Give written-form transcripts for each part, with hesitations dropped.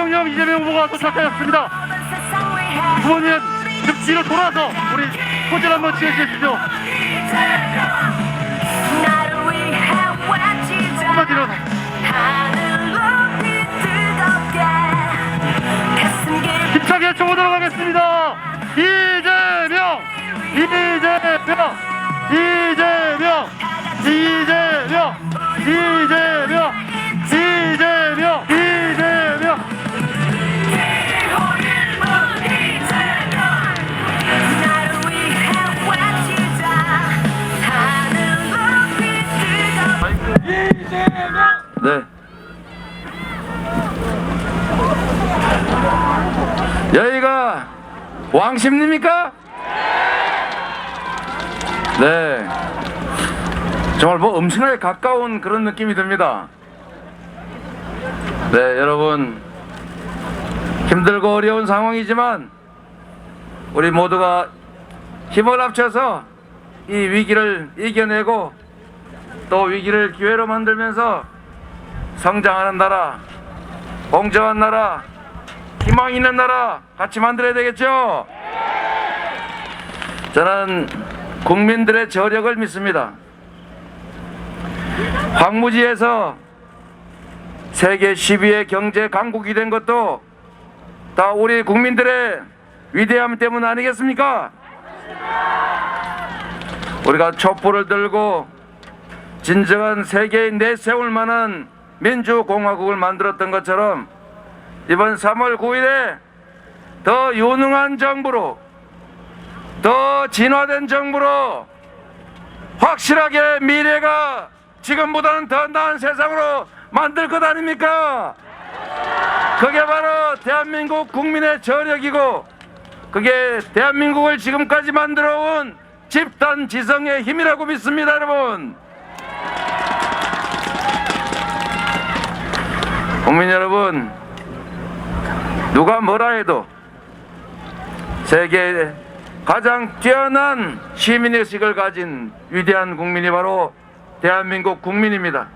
대통령 이재명 후보가 도착하였습니다. 부모님 좀 뒤로 돌아서 우리 포즈를 한번 취해주십시오. 한번 뒤로. 힘차게 쳐보도록 하겠습니다. 이재명, 이재명, 이재명, 이재명, 이재명, 이재명, 이재명. 네. 여기가 왕십리입니까? 네. 정말 뭐 엄청나게 가까운 그런 느낌이 듭니다. 네, 여러분 힘들고 어려운 상황이지만 우리 모두가 힘을 합쳐서 이 위기를 이겨내고 또 위기를 기회로 만들면서 성장하는 나라, 공정한 나라, 희망 있는 나라 같이 만들어야 되겠죠? 저는 국민들의 저력을 믿습니다. 황무지에서 세계 10위의 경제 강국이 된 것도 다 우리 국민들의 위대함 때문 아니겠습니까? 우리가 촛불을 들고 진정한 세계에 내세울 만한 민주공화국을 만들었던 것처럼 이번 3월 9일에 더 유능한 정부로, 더 진화된 정부로 확실하게 미래가 지금보다는 더 나은 세상으로 만들 것 아닙니까? 그게 바로 대한민국 국민의 저력이고 그게 대한민국을 지금까지 만들어온 집단 지성의 힘이라고 믿습니다, 여러분. 국민 여러분, 누가 뭐라 해도 세계의 가장 뛰어난 시민의식을 가진 위대한 국민이 바로 대한민국 국민입니다.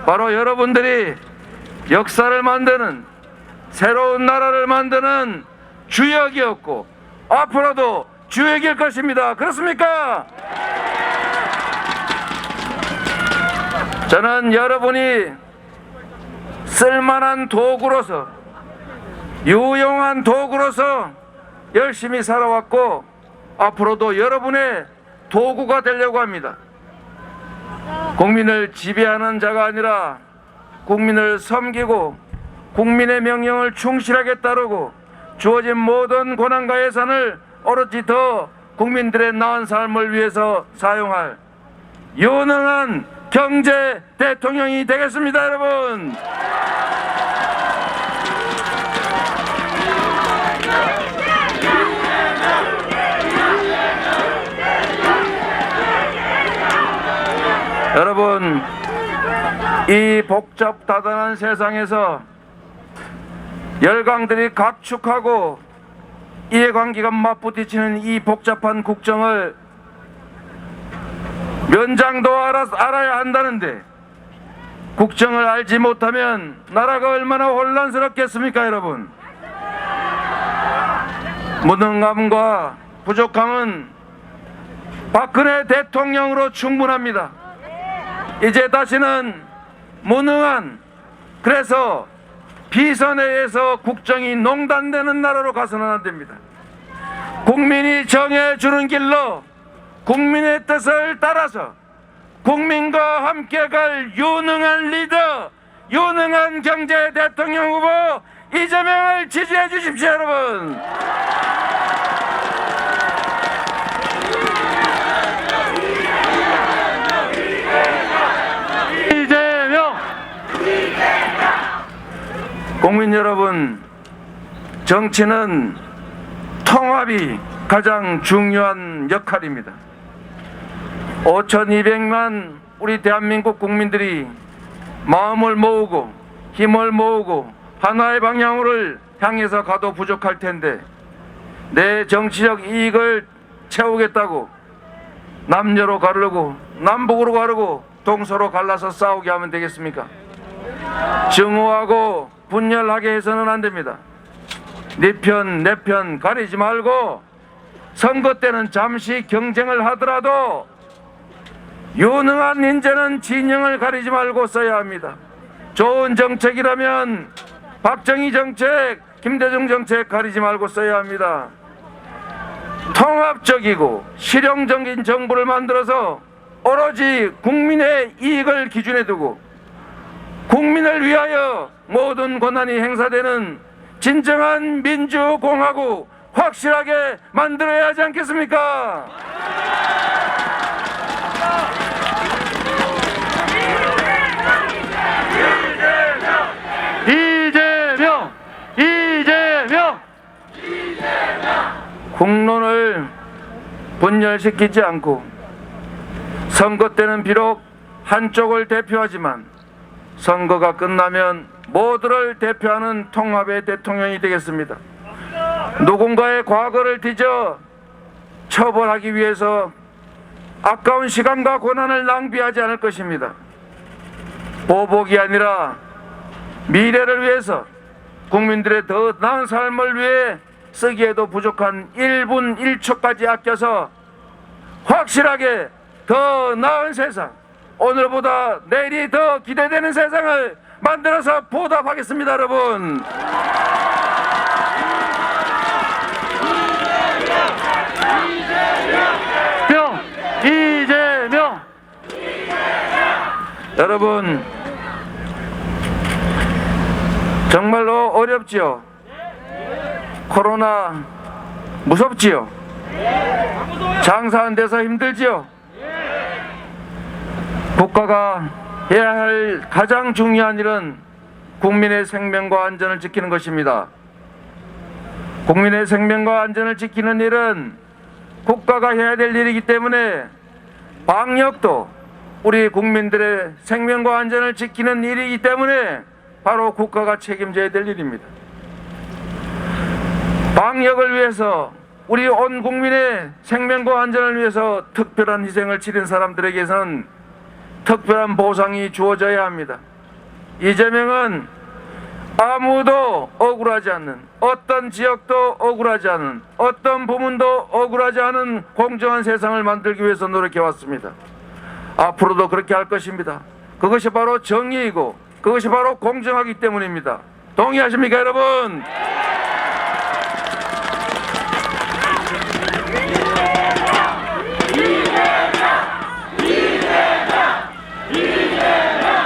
바로 여러분들이 역사를 만드는, 새로운 나라를 만드는 주역이었고 앞으로도 주역일 것입니다. 그렇습니까? 저는 여러분이 쓸만한 도구로서, 유용한 도구로서 열심히 살아왔고 앞으로도 여러분의 도구가 되려고 합니다. 국민을 지배하는 자가 아니라 국민을 섬기고 국민의 명령을 충실하게 따르고 주어진 모든 권한과 예산을 오롯이 더 국민들의 나은 삶을 위해서 사용할 유능한 경제 대통령이 되겠습니다, 여러분. 여러분, 이 복잡다단한 세상에서 열강들이 각축하고 이해관계가 맞부딪히는 이 복잡한 국정을 면장도 알아야 한다는데 국정을 알지 못하면 나라가 얼마나 혼란스럽겠습니까, 여러분? 무능함과 부족함은 박근혜 대통령으로 충분합니다. 이제 다시는 무능한, 그래서 비선에 의해서 국정이 농단되는 나라로 가서는 안 됩니다. 국민이 정해주는 길로 국민의 뜻을 따라서 국민과 함께 갈 유능한 리더, 유능한 경제 대통령 후보 이재명을 지지해 주십시오, 여러분. 이재명! 국민 여러분, 정치는 통합이 가장 중요한 역할입니다. 5,200만 우리 대한민국 국민들이 마음을 모으고 힘을 모으고 하나의 방향으로 향해서 가도 부족할 텐데 내 정치적 이익을 채우겠다고 남녀로 가르고 남북으로 가르고 동서로 갈라서 싸우게 하면 되겠습니까? 증오하고 분열하게 해서는 안 됩니다. 네 편, 내 편 가리지 말고 선거 때는 잠시 경쟁을 하더라도 유능한 인재는 진영을 가리지 말고 써야 합니다. 좋은 정책이라면 박정희 정책, 김대중 정책 가리지 말고 써야 합니다. 통합적이고 실용적인 정부를 만들어서 오로지 국민의 이익을 기준에 두고 국민을 위하여 모든 권한이 행사되는 진정한 민주공화국 확실하게 만들어야 하지 않겠습니까? 이재명! 국론을 분열시키지 않고 선거 때는 비록 한쪽을 대표하지만 선거가 끝나면 모두를 대표하는 통합의 대통령이 되겠습니다. 누군가의 과거를 뒤져 처벌하기 위해서 아까운 시간과 권한을 낭비하지 않을 것입니다. 보복이 아니라 미래를 위해서 국민들의 더 나은 삶을 위해 쓰기에도 부족한 1분 1초까지 아껴서 확실하게 더 나은 세상, 오늘보다 내일이 더 기대되는 세상을 만들어서 보답하겠습니다, 여러분. 이재명! 여러분, 정말로 어렵지요? 코로나 무섭지요? 장사 안 돼서 힘들지요? 국가가 해야 할 가장 중요한 일은 국민의 생명과 안전을 지키는 것입니다. 국민의 생명과 안전을 지키는 일은 국가가 해야 될 일이기 때문에 방역도 우리 국민들의 생명과 안전을 지키는 일이기 때문에 바로 국가가 책임져야 될 일입니다. 방역을 위해서 우리 온 국민의 생명과 안전을 위해서 특별한 희생을 치른 사람들에게서는 특별한 보상이 주어져야 합니다. 이재명은 아무도 억울하지 않는, 어떤 지역도 억울하지 않은, 어떤 부문도 억울하지 않은 공정한 세상을 만들기 위해서 노력해왔습니다. 앞으로도 그렇게 할 것입니다. 그것이 바로 정의이고 그것이 바로 공정하기 때문입니다. 동의하십니까, 여러분?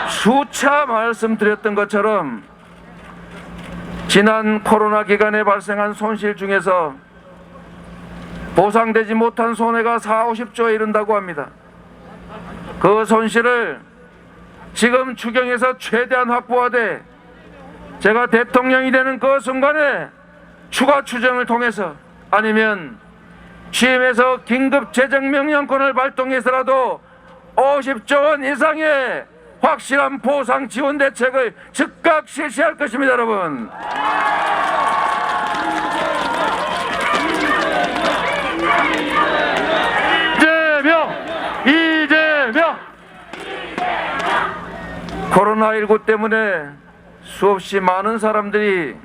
수차 말씀드렸던 것처럼 지난 코로나 기간에 발생한 손실 중에서 보상되지 못한 손해가 40~50조에 이른다고 합니다. 그 손실을 지금 추경에서 최대한 확보하되 제가 대통령이 되는 그 순간에 추가 추정을 통해서 아니면 취임해서 긴급 재정명령권을 발동해서라도 50조 원 이상의 확실한 보상 지원 대책을 즉각 실시할 것입니다, 여러분. 이재명! 코로나19 때문에 수없이 많은 사람들이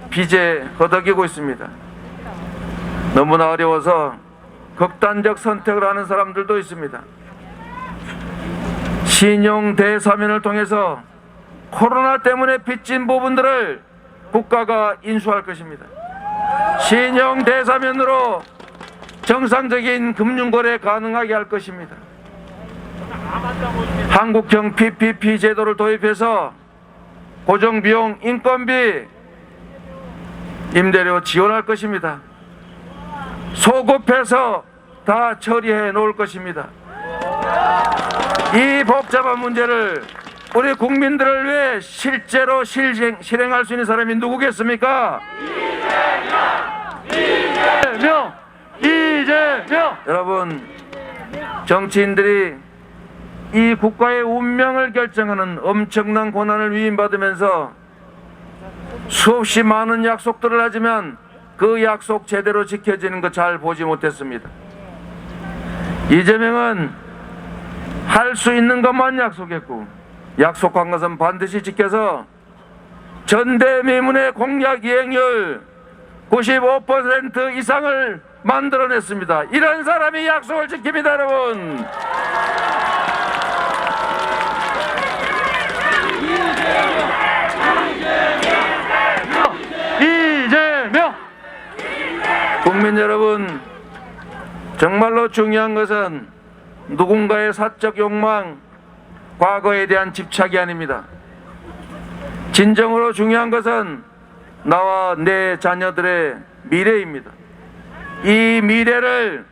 빚에 허덕이고 있습니다. 너무나 어려워서 극단적 선택을 하는 사람들도 있습니다. 신용 대사면을 통해서 코로나 때문에 빚진 부분들을 국가가 인수할 것입니다. 신용 대사면으로 정상적인 금융거래 가능하게 할 것입니다. 한국형 PPP 제도를 도입해서 고정비용, 인건비, 임대료 지원할 것입니다. 소급해서 다 처리해 놓을 것입니다. 이 복잡한 문제를 우리 국민들을 위해 실제로 실행할 수 있는 사람이 누구겠습니까? 이재명! 여러분, 정치인들이 이 국가의 운명을 결정하는 엄청난 권한을 위임받으면서 수없이 많은 약속들을 하지만 그 약속 제대로 지켜지는 거 잘 보지 못했습니다. 이재명은 할 수 있는 것만 약속했고 약속한 것은 반드시 지켜서 전대미문의 공약 이행률 95% 이상을 만들어냈습니다. 이런 사람이 약속을 지킵니다, 여러분. 이재명! 국민 여러분, 정말로 중요한 것은 누군가의 사적 욕망, 과거에 대한 집착이 아닙니다. 진정으로 중요한 것은 나와 내 자녀들의 미래입니다. 이 미래를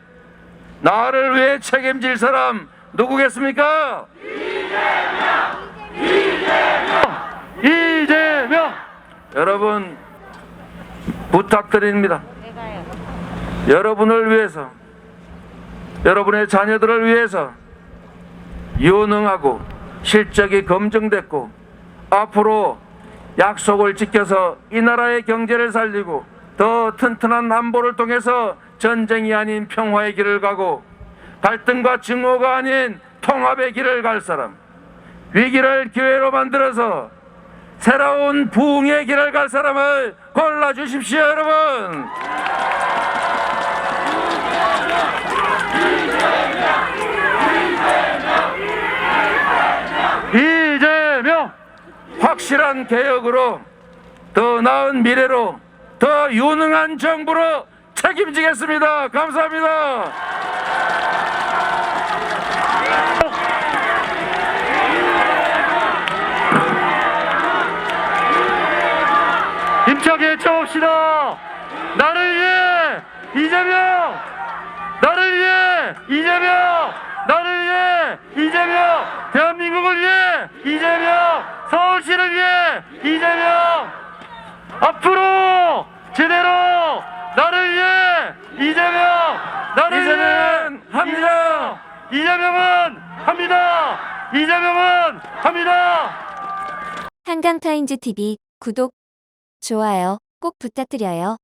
나를 위해 책임질 사람 누구겠습니까? 이재명! 여러분, 부탁드립니다. 여러분을 위해서, 여러분의 자녀들을 위해서 유능하고 실적이 검증됐고 앞으로 약속을 지켜서 이 나라의 경제를 살리고 더 튼튼한 안보를 통해서 전쟁이 아닌 평화의 길을 가고 갈등과 증오가 아닌 통합의 길을 갈 사람, 위기를 기회로 만들어서 새로운 부흥의 길을 갈 사람을 골라주십시오, 여러분. 이재명! 확실한 개혁으로 더 나은 미래로 더 유능한 정부로 책임지겠습니다. 감사합니다. 힘차게 외쳐봅시다. 나를 위해 이재명! 나를 위해 이재명! 나를 위해 이재명! 대한민국을 위해 이재명! 서울시를 위해 이재명! 앞으로 제대로 나를 위해 이재명! 나를 이재명은 위해 합니다. 이재명은 합니다. 이재명은 합니다. 한강타임즈TV 구독, 좋아요 꼭 부탁드려요.